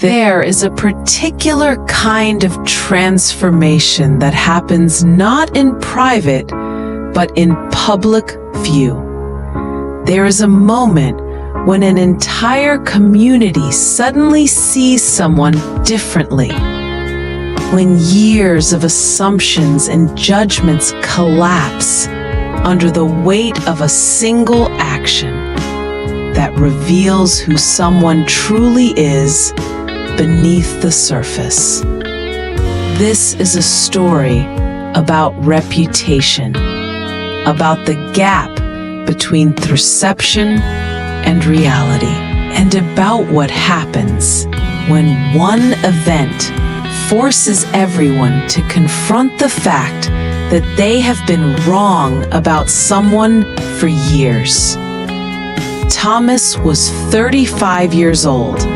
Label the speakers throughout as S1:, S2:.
S1: There is a particular kind of transformation that happens not in private, but in public view. There is a moment when an entire community suddenly sees someone differently. When years of assumptions and judgments collapse under the weight of a single action that reveals who someone truly is beneath the surface. This is a story about reputation, about the gap between perception and reality, and about what happens when one event forces everyone to confront the fact that they have been wrong about someone for years. Thomas was 35 years old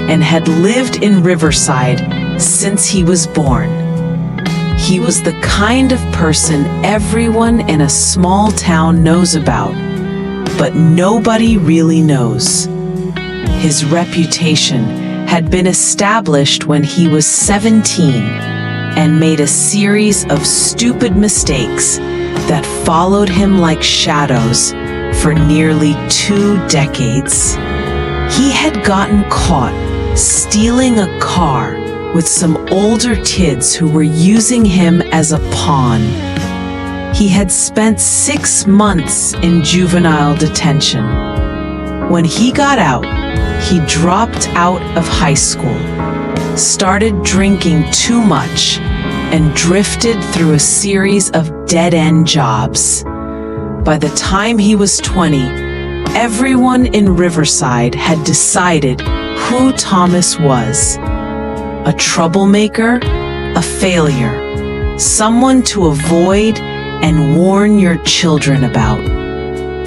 S1: and had lived in Riverside since he was born. He was the kind of person everyone in a small town knows about, but nobody really knows. His reputation had been established when he was 17 and made a series of stupid mistakes that followed him like shadows for nearly 2 decades. He had gotten caught stealing a car with some older kids who were using him as a pawn. He had spent 6 months in juvenile detention. When he got out, he dropped out of high school, started drinking too much, and drifted through a series of dead-end jobs. By the time he was 20, everyone in Riverside had decided who Thomas was. A troublemaker, a failure, someone to avoid and warn your children about.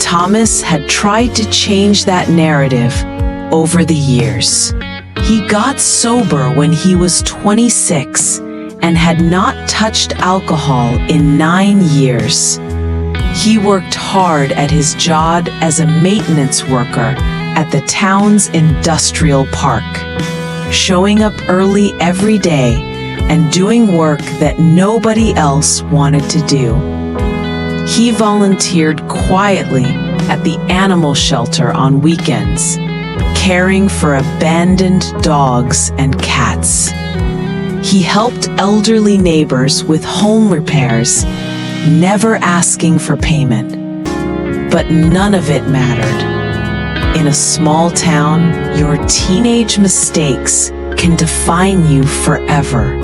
S1: Thomas had tried to change that narrative over the years. He got sober when he was 26 and had not touched alcohol in 9 years. He worked hard at his job as a maintenance worker at the town's industrial park, showing up early every day and doing work that nobody else wanted to do. He volunteered quietly at the animal shelter on weekends, caring for abandoned dogs and cats. He helped elderly neighbors with home repairs, never asking for payment. But none of it mattered. In a small town, your teenage mistakes can define you forever.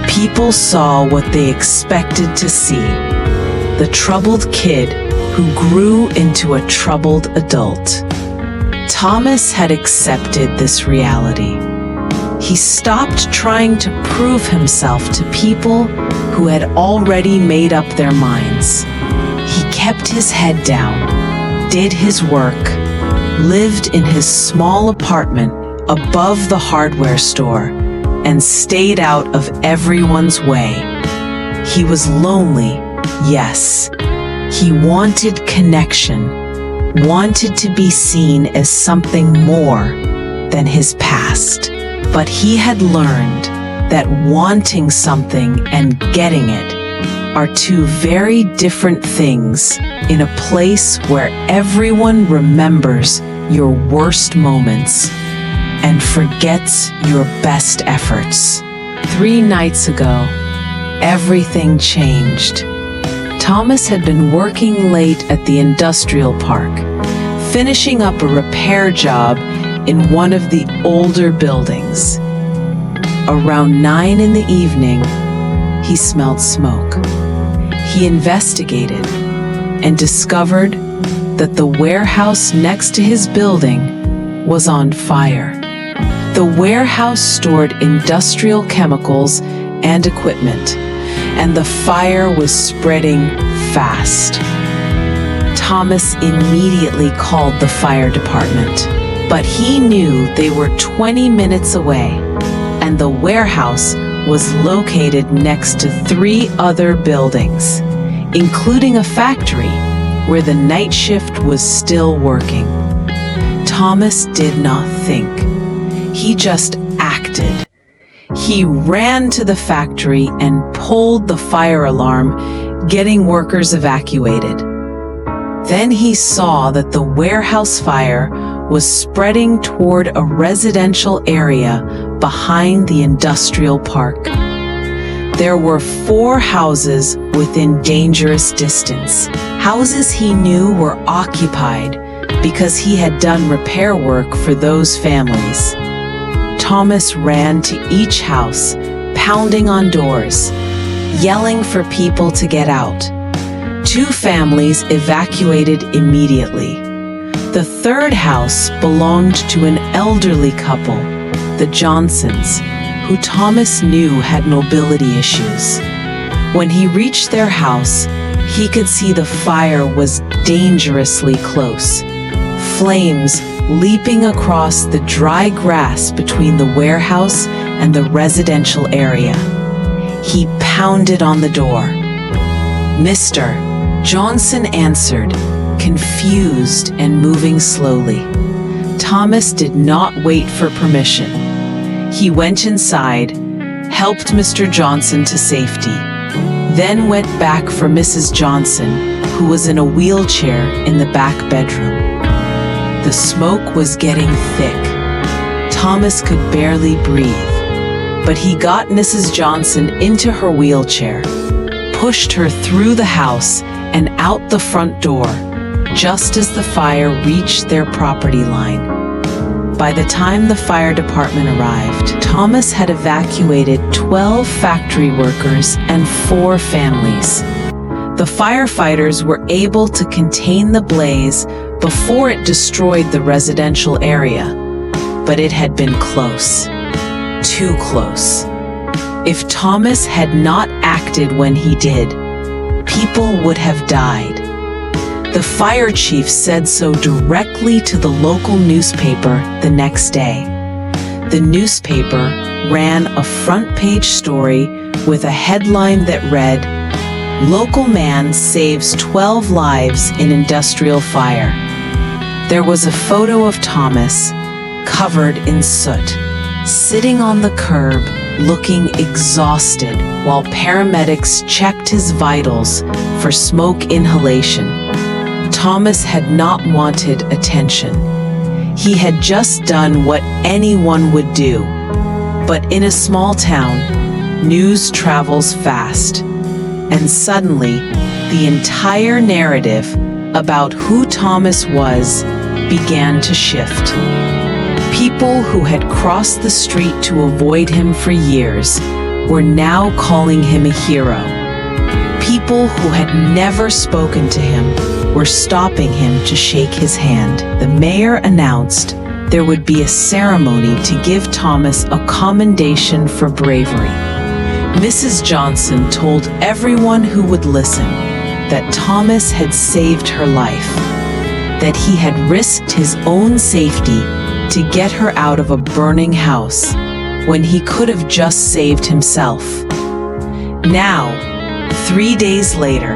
S1: People saw what they expected to see: the troubled kid who grew into a troubled adult. Thomas had accepted this reality. He stopped trying to prove himself to people who had already made up their minds. He kept his head down, did his work, lived in his small apartment above the hardware store, and stayed out of everyone's way. He was lonely, yes. He wanted connection, wanted to be seen as something more than his past. But he had learned that wanting something and getting it are two very different things in a place where everyone remembers your worst moments and forgets your best efforts. 3 nights ago, everything changed. Thomas had been working late at the industrial park, finishing up a repair job in one of the older buildings. Around 9 in the evening, he smelled smoke. He investigated and discovered that the warehouse next to his building was on fire. The warehouse stored industrial chemicals and equipment, and the fire was spreading fast. Thomas immediately called the fire department, but he knew they were 20 minutes away, and the warehouse was located next to 3 other buildings, including a factory where the night shift was still working. Thomas did not think. He just He ran to the factory and pulled the fire alarm, getting workers evacuated. Then he saw that the warehouse fire was spreading toward a residential area behind the industrial park. There were 4 houses within dangerous distance, houses he knew were occupied because he had done repair work for those families. Thomas ran to each house, pounding on doors, yelling for people to get out. 2 families evacuated immediately. The 3rd house belonged to an elderly couple, the Johnsons, who Thomas knew had mobility issues. When he reached their house, he could see the fire was dangerously close. Flames leaping across the dry grass between the warehouse and the residential area. He pounded on the door. "Mr. Johnson answered, confused and moving slowly. Thomas did not wait for permission. He went inside, helped Mr. Johnson to safety, then went back for Mrs. Johnson, who was in a wheelchair in the back bedroom. The smoke was getting thick. Thomas could barely breathe, but he got Mrs. Johnson into her wheelchair, pushed her through the house and out the front door, just as the fire reached their property line. By the time the fire department arrived, Thomas had evacuated 12 factory workers and 4 families. The firefighters were able to contain the blaze before it destroyed the residential area, but it had been close. Too close. If Thomas had not acted when he did, people would have died. The fire chief said so directly to the local newspaper the next day. The newspaper ran a front-page story with a headline that read, "Local man saves 12 lives in industrial fire." There was a photo of Thomas, covered in soot, sitting on the curb, looking exhausted while paramedics checked his vitals for smoke inhalation. Thomas had not wanted attention. He had just done what anyone would do. But in a small town, news travels fast. And suddenly, the entire narrative about who Thomas was began to shift. People who had crossed the street to avoid him for years were now calling him a hero. People who had never spoken to him were stopping him to shake his hand. The mayor announced there would be a ceremony to give Thomas a commendation for bravery. Mrs. Johnson told everyone who would listen that Thomas had saved her life, that he had risked his own safety to get her out of a burning house when he could have just saved himself. Now, 3 days later,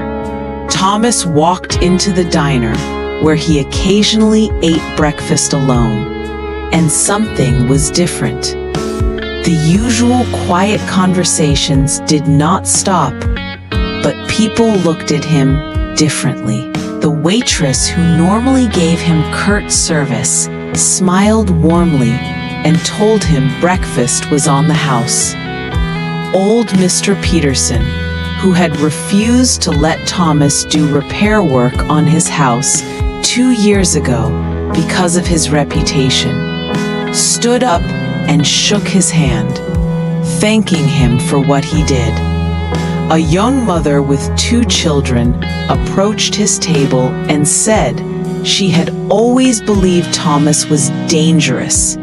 S1: Thomas walked into the diner where he occasionally ate breakfast alone, and something was different. The usual quiet conversations did not stop, but people looked at him differently. The waitress who normally gave him curt service smiled warmly and told him breakfast was on the house. Old Mr. Peterson, who had refused to let Thomas do repair work on his house 2 years ago because of his reputation, stood up and shook his hand, thanking him for what he did. A young mother with 2 children approached his table and said she had always believed Thomas was dangerous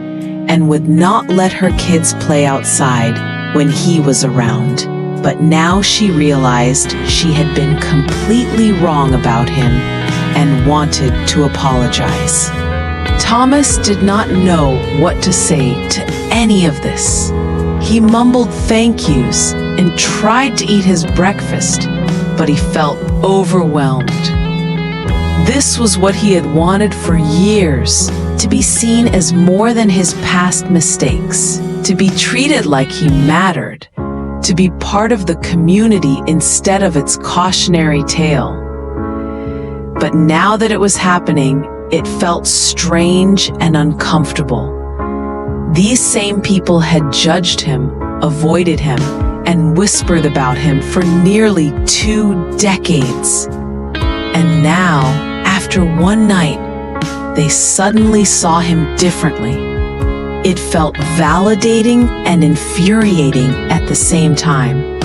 S1: and would not let her kids play outside when he was around. But now she realized she had been completely wrong about him and wanted to apologize. Thomas did not know what to say to any of this. He mumbled thank yous and tried to eat his breakfast, but he felt overwhelmed. This was what he had wanted for years, to be seen as more than his past mistakes. to be treated like he mattered, to be part of the community instead of its cautionary tale. But now that it was happening, it felt strange and uncomfortable. These same people had judged him, avoided him, and whispered about him for nearly 2 decades. And now, after one night, they suddenly saw him differently. It felt validating and infuriating at the same time.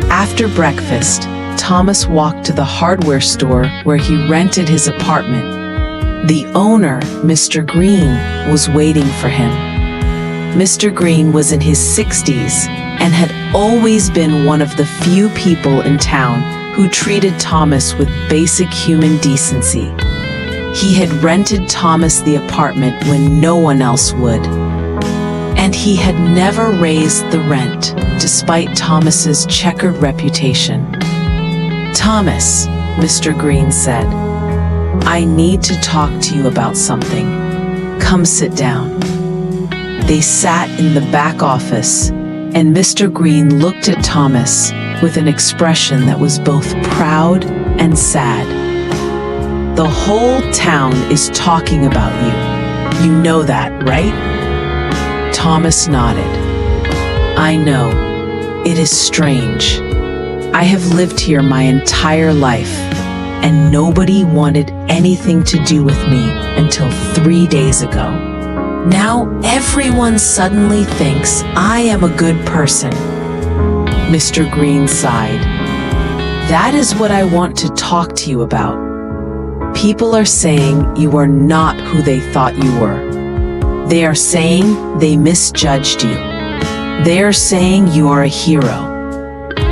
S1: After breakfast, Thomas walked to the hardware store where he rented his apartment. The owner, Mr. Green, was waiting for him. Mr. Green was in his 60s and had always been one of the few people in town who treated Thomas with basic human decency. He had rented Thomas the apartment when no one else would. And he had never raised the rent, despite Thomas's checkered reputation. "Thomas," Mr. Green said, "I need to talk to you about something. Come sit down." They sat in the back office, and Mr. Green looked at Thomas with an expression that was both proud and sad. "The whole town is talking about you. You know that, right?" Thomas nodded. "I know. It is strange. I have lived here my entire life, and nobody wanted anything to do with me until 3 days ago. Now everyone suddenly thinks I am a good person." Mr. Green sighed. "That is what I want to talk to you about. People are saying you are not who they thought you were. They are saying they misjudged you. They are saying you are a hero.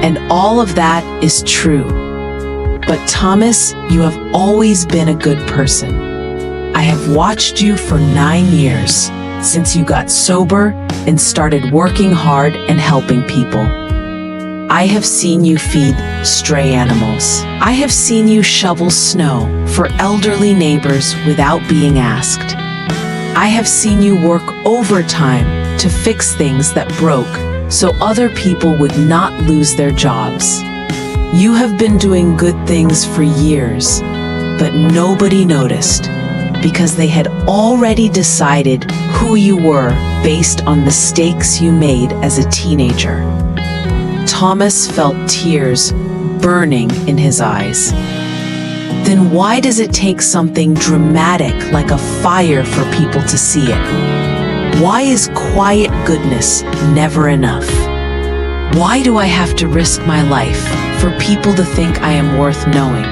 S1: And all of that is true. But Thomas, you have always been a good person. I have watched you for 9 years, since you got sober and started working hard and helping people. I have seen you feed stray animals. I have seen you shovel snow for elderly neighbors without being asked. I have seen you work overtime to fix things that broke so other people would not lose their jobs. You have been doing good things for years, but nobody noticed because they had already decided who you were based on mistakes you made as a teenager." Thomas felt tears burning in his eyes. Then why does it take something dramatic like a fire for people to see it? Why is quiet goodness never enough? Why do I have to risk my life for people to think I am worth knowing?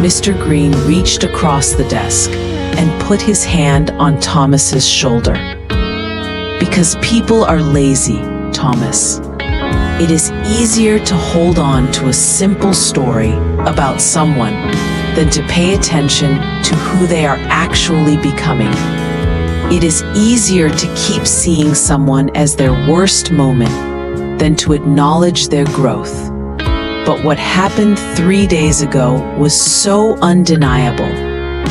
S1: Mr. Green reached across the desk and put his hand on Thomas's shoulder. "Because people are lazy, Thomas. It is easier to hold on to a simple story about someone than to pay attention to who they are actually becoming. It is easier to keep seeing someone as their worst moment than to acknowledge their growth. But what happened 3 days ago was so undeniable,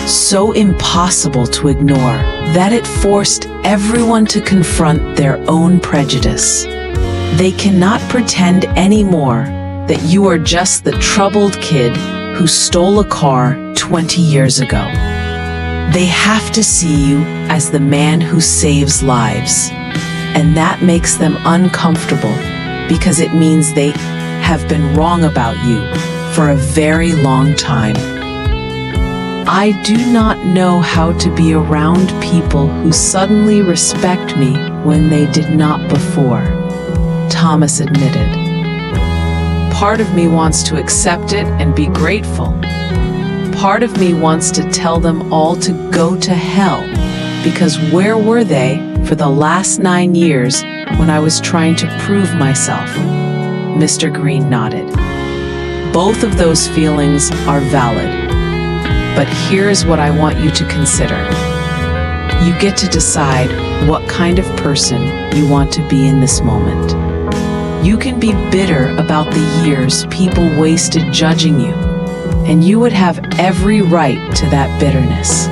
S1: so impossible to ignore, that it forced everyone to confront their own prejudice. They cannot pretend anymore that you are just the troubled kid who stole a car 20 years ago. They have to see you as the man who saves lives. And that makes them uncomfortable because it means they have been wrong about you for a very long time. I do not know how to be around people who suddenly respect me when they did not before," Thomas admitted. "Part of me wants to accept it and be grateful. Part of me wants to tell them all to go to hell, because where were they for the last 9 years when I was trying to prove myself?" Mr. Green nodded. "Both of those feelings are valid. But here's what I want you to consider. You get to decide what kind of person you want to be in this moment. You can be bitter about the years people wasted judging you, and you would have every right to that bitterness.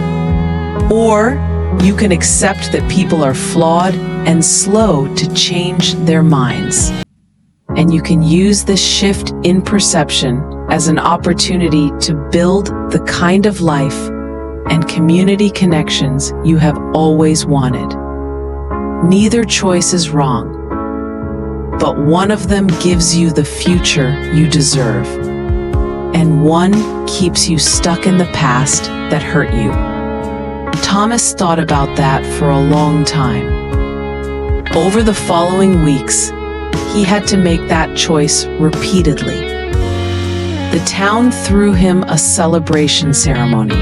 S1: Or you can accept that people are flawed and slow to change their minds. And you can use this shift in perception as an opportunity to build the kind of life and community connections you have always wanted. Neither choice is wrong, but one of them gives you the future you deserve, and one keeps you stuck in the past that hurt you. Thomas thought about that for a long time. Over the following weeks, he had to make that choice repeatedly. The town threw him a celebration ceremony.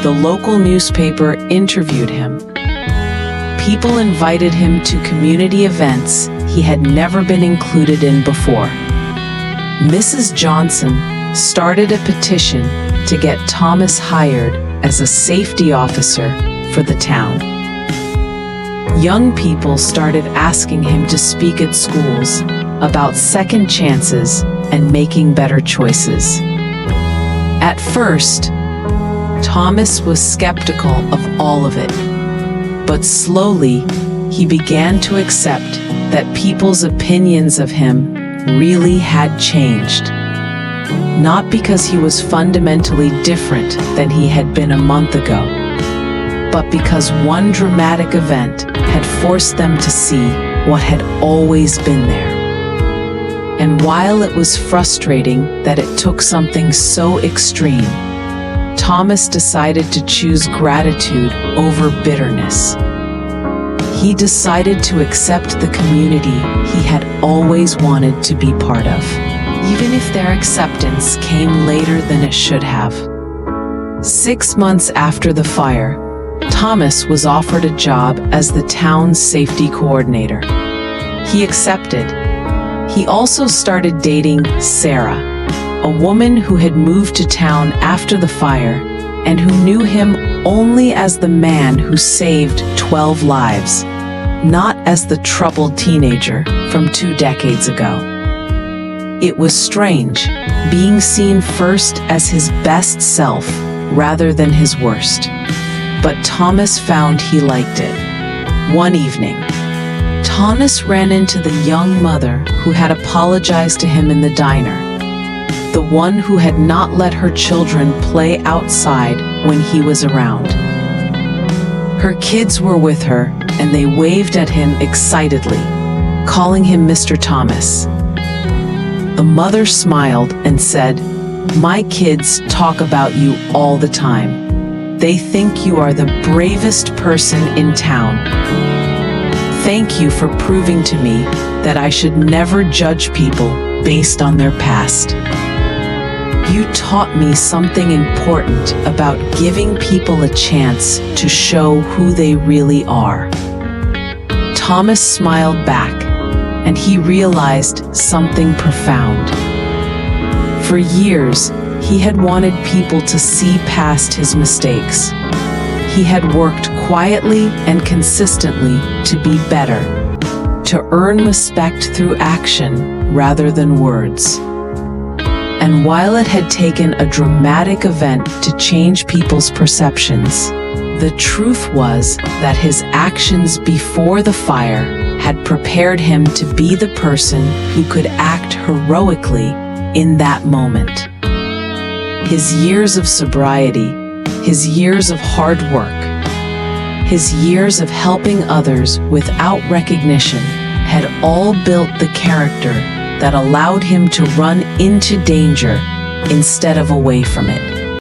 S1: The local newspaper interviewed him. People invited him to community events he had never been included in before. Mrs. Johnson started a petition to get Thomas hired as a safety officer for the town. Young people started asking him to speak at schools about second chances and making better choices. At first, Thomas was skeptical of all of it, but slowly he began to accept that people's opinions of him really had changed. Not because he was fundamentally different than he had been a month ago, but because one dramatic event had forced them to see what had always been there. And while it was frustrating that it took something so extreme, Thomas decided to choose gratitude over bitterness. He decided to accept the community he had always wanted to be part of, even if their acceptance came later than it should have. 6 months after the fire, Thomas was offered a job as the town's safety coordinator. He accepted. He also started dating Sarah, a woman who had moved to town after the fire and who knew him only as the man who saved 12 lives, not as the troubled teenager from 2 decades ago. It was strange, being seen first as his best self rather than his worst. But Thomas found he liked it. One evening, Thomas ran into the young mother who had apologized to him in the diner, the one who had not let her children play outside when he was around. Her kids were with her, and they waved at him excitedly, calling him Mr. Thomas. The mother smiled and said, "My kids talk about you all the time. They think you are the bravest person in town. Thank you for proving to me that I should never judge people based on their past. You taught me something important about giving people a chance to show who they really are." Thomas smiled back, and he realized something profound. For years, he had wanted people to see past his mistakes. He had worked quietly and consistently to be better, to earn respect through action rather than words. And while it had taken a dramatic event to change people's perceptions, the truth was that his actions before the fire had prepared him to be the person who could act heroically in that moment. His years of sobriety, his years of hard work, his years of helping others without recognition had all built the character that allowed him to run into danger instead of away from it.